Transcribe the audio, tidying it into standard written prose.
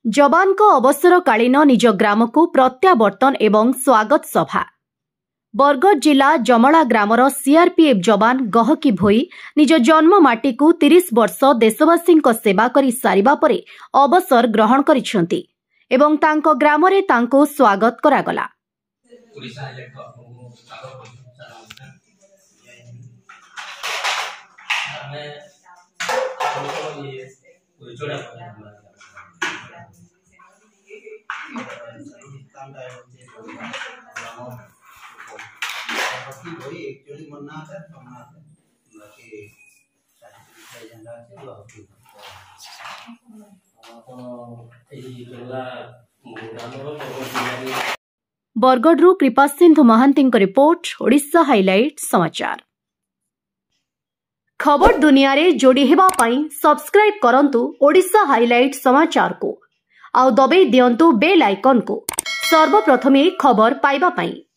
जवान को अवसरकालीन निज ग्राम को प्रत्यावर्तन एवं स्वागत सभा। बरगढ़ जिला जमला ग्रामर सीआरपीएफ जवान गहकी भोई निज जन्ममाटी को 30 वर्ष देशवासी सेवा कर सारिबा परे अवसर ग्रहण करिसेंती एवं तांको ग्राम रे तांको स्वागत करागला। बरगढ़ कृपा सिंधु महांती रिपोर्ट ओडिशा हाइलाइट समाचार। खबर दुनिया रे जोड़ी हेबा पाई सब्सक्राइब करंतु ओडिशा हाइलाइट समाचार को आउ दबे दियंतु बेल आइकन को सर्वप्रथमे खबर पाइबा पाई।